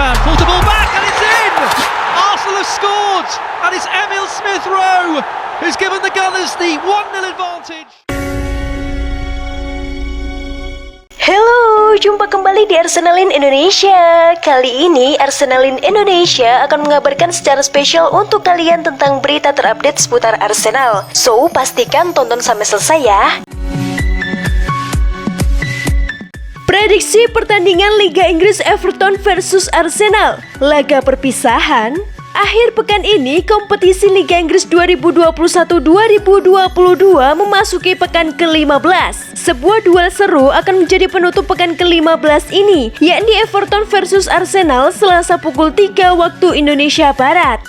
around, pulls the ball back and it's in! Arsenal have scored and it's Emil Smith-Rowe who's given the Gunners the 1-0 advantage. Halo, jumpa kembali di Arsenalin Indonesia. Kali ini Arsenalin Indonesia akan mengabarkan secara spesial untuk kalian tentang berita terupdate seputar Arsenal. So, pastikan tonton sampai selesai ya. Prediksi pertandingan Liga Inggris Everton versus Arsenal. Laga perpisahan. Akhir pekan ini, kompetisi Liga Inggris 2021-2022 memasuki pekan ke-15. Sebuah duel seru akan menjadi penutup pekan ke-15 ini, yakni Everton versus Arsenal Selasa pukul 3 waktu Indonesia Barat.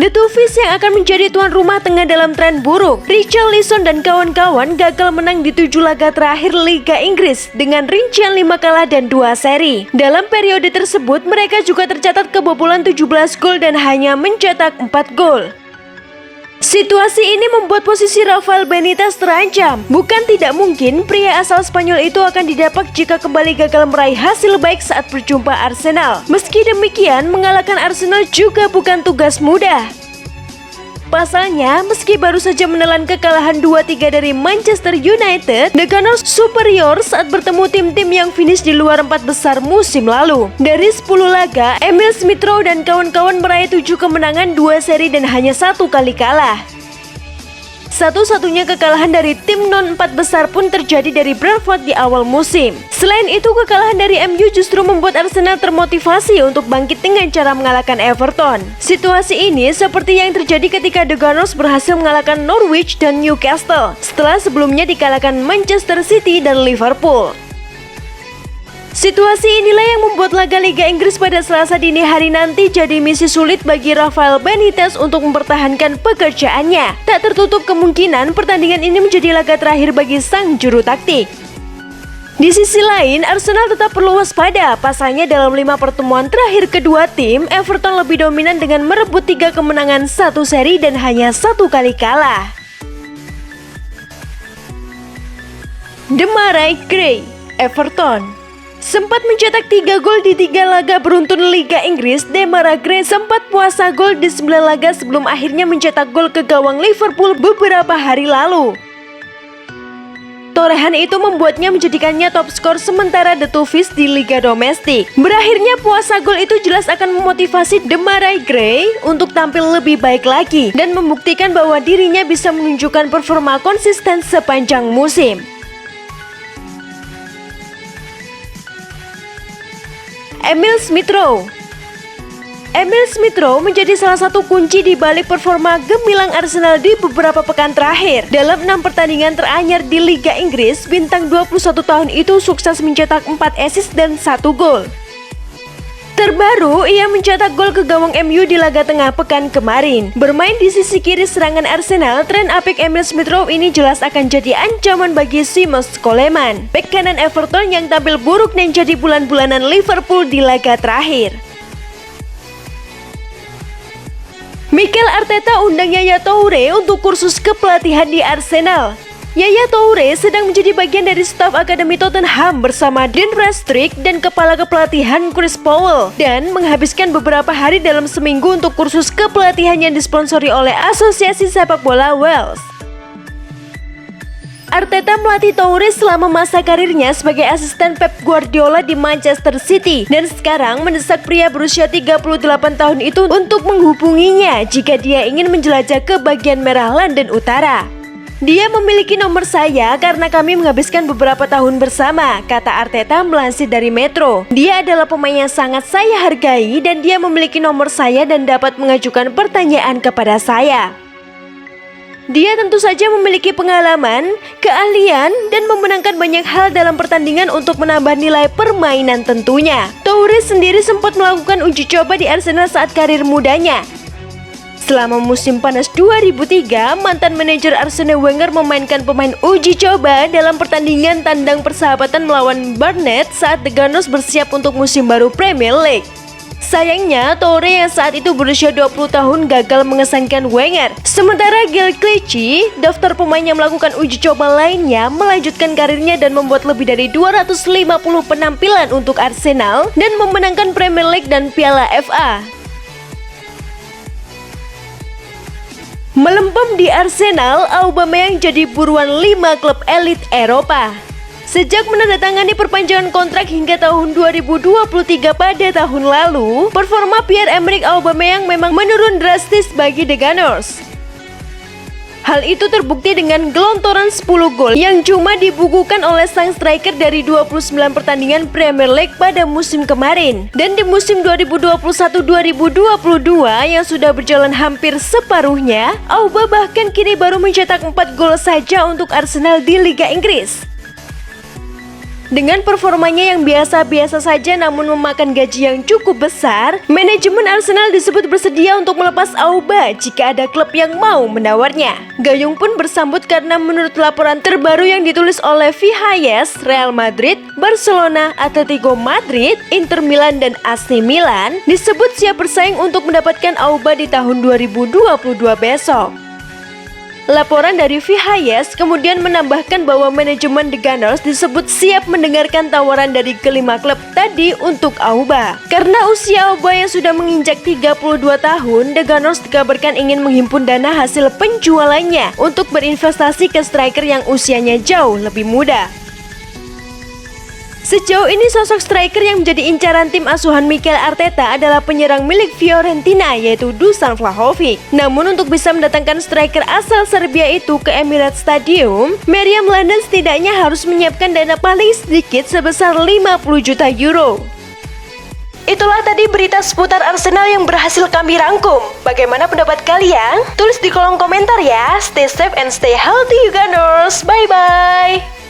The Toffees yang akan menjadi tuan rumah tengah dalam tren buruk. Richarlison dan kawan-kawan gagal menang di 7 laga terakhir Liga Inggris dengan rincian 5 kalah dan 2 seri. Dalam periode tersebut, mereka juga tercatat kebobolan 17 gol dan hanya mencetak 4 gol. Situasi ini membuat posisi Rafael Benitez terancam. Bukan tidak mungkin pria asal Spanyol itu akan didapak jika kembali gagal meraih hasil baik saat berjumpa Arsenal. Meski demikian, mengalahkan Arsenal juga bukan tugas mudah. Pasalnya, meski baru saja menelan kekalahan 2-3 dari Manchester United, The Gunners superior saat bertemu tim-tim yang finish di luar 4 besar musim lalu. Dari 10 laga, Emil Smith-Rowe dan kawan-kawan meraih 7 kemenangan, 2 seri dan hanya 1 kali kalah. Satu-satunya kekalahan dari tim non-4 besar pun terjadi dari Brentford di awal musim. Selain itu, kekalahan dari MU justru membuat Arsenal termotivasi untuk bangkit dengan cara mengalahkan Everton. Situasi ini seperti yang terjadi ketika The Gunners berhasil mengalahkan Norwich dan Newcastle, setelah sebelumnya dikalahkan Manchester City dan Liverpool. Situasi inilah yang membuat laga Liga Inggris pada Selasa dini hari nanti jadi misi sulit bagi Rafael Benitez untuk mempertahankan pekerjaannya. Tak tertutup kemungkinan pertandingan ini menjadi laga terakhir bagi sang juru taktik. Di sisi lain, Arsenal tetap perlu waspada. Pasalnya dalam 5 pertemuan terakhir kedua tim, Everton lebih dominan dengan merebut 3 kemenangan, 1 seri dan hanya 1 kali kalah. Demarai Gray, Everton sempat mencetak 3 gol di 3 laga beruntun Liga Inggris. Demarai Gray sempat puasa gol di 9 laga sebelum akhirnya mencetak gol ke gawang Liverpool beberapa hari lalu. Torehan itu membuatnya menjadikannya top skor sementara The Toffees di Liga Domestik. Berakhirnya puasa gol itu jelas akan memotivasi Demarai Gray untuk tampil lebih baik lagi dan membuktikan bahwa dirinya bisa menunjukkan performa konsisten sepanjang musim. Emil Smith-Rowe menjadi salah satu kunci di balik performa gemilang Arsenal di beberapa pekan terakhir. Dalam 6 pertandingan teranyar di Liga Inggris, bintang 21 tahun itu sukses mencetak 4 assist dan 1 gol. Terbaru, ia mencetak gol ke gawang MU di laga tengah pekan kemarin. Bermain di sisi kiri serangan Arsenal, tren apik Emil Smith-Rowe ini jelas akan jadi ancaman bagi Seamus Coleman, bek kanan Everton yang tampil buruk dan jadi bulan-bulanan Liverpool di laga terakhir. Mikel Arteta undang Yaya Toure untuk kursus kepelatihan di Arsenal. Yaya Toure sedang menjadi bagian dari staf Akademi Tottenham bersama Dean Radcliffe dan kepala kepelatihan Chris Powell dan menghabiskan beberapa hari dalam seminggu untuk kursus kepelatihan yang disponsori oleh Asosiasi Sepak Bola Wales. Arteta melatih Toure selama masa karirnya sebagai asisten Pep Guardiola di Manchester City dan sekarang mendesak pria berusia 38 tahun itu untuk menghubunginya jika dia ingin menjelajah ke bagian merah London Utara. Dia memiliki nomor saya karena kami menghabiskan beberapa tahun bersama, kata Arteta melansir dari Metro. Dia adalah pemain yang sangat saya hargai dan dia memiliki nomor saya dan dapat mengajukan pertanyaan kepada saya. Dia tentu saja memiliki pengalaman, keahlian, dan memenangkan banyak hal dalam pertandingan untuk menambah nilai permainan tentunya. Toure sendiri sempat melakukan uji coba di Arsenal saat karir mudanya. Selama musim panas 2003, mantan manajer Arsene Wenger memainkan pemain uji coba dalam pertandingan tandang persahabatan melawan Barnet saat The Gunners bersiap untuk musim baru Premier League. Sayangnya, Toure yang saat itu berusia 20 tahun gagal mengesankan Wenger. Sementara Gil Clichy, daftar pemain yang melakukan uji coba lainnya, melanjutkan karirnya dan membuat lebih dari 250 penampilan untuk Arsenal dan memenangkan Premier League dan Piala FA. Melempem di Arsenal, Aubameyang jadi buruan 5 klub elit Eropa. Sejak menandatangani perpanjangan kontrak hingga tahun 2023 pada tahun lalu, performa Pierre-Emerick Aubameyang memang menurun drastis bagi The Gunners. Hal itu terbukti dengan gelontoran 10 gol yang cuma dibukukan oleh sang striker dari 29 pertandingan Premier League pada musim kemarin. Dan di musim 2021-2022 yang sudah berjalan hampir separuhnya, Auba bahkan kini baru mencetak 4 gol saja untuk Arsenal di Liga Inggris. Dengan performanya yang biasa-biasa saja namun memakan gaji yang cukup besar, manajemen Arsenal disebut bersedia untuk melepas Auba jika ada klub yang mau menawarnya. Gayung pun bersambut karena menurut laporan terbaru yang ditulis oleh Vihayes, Real Madrid, Barcelona, Atletico Madrid, Inter Milan, dan AC Milan disebut siap bersaing untuk mendapatkan Auba di tahun 2022 besok. Laporan dari Vihayes kemudian menambahkan bahwa manajemen The Gunners disebut siap mendengarkan tawaran dari kelima klub tadi untuk Auba. Karena usia Auba yang sudah menginjak 32 tahun, The Gunners dikabarkan ingin menghimpun dana hasil penjualannya untuk berinvestasi ke striker yang usianya jauh lebih muda. Sejauh ini sosok striker yang menjadi incaran tim asuhan Mikel Arteta adalah penyerang milik Fiorentina yaitu Dusan Vlahovic. Namun untuk bisa mendatangkan striker asal Serbia itu ke Emirates Stadium, Meriam London setidaknya harus menyiapkan dana paling sedikit sebesar 50 juta euro. Itulah tadi berita seputar Arsenal yang berhasil kami rangkum. Bagaimana pendapat kalian? Tulis di kolom komentar ya. Stay safe and stay healthy you Gunners. Bye bye.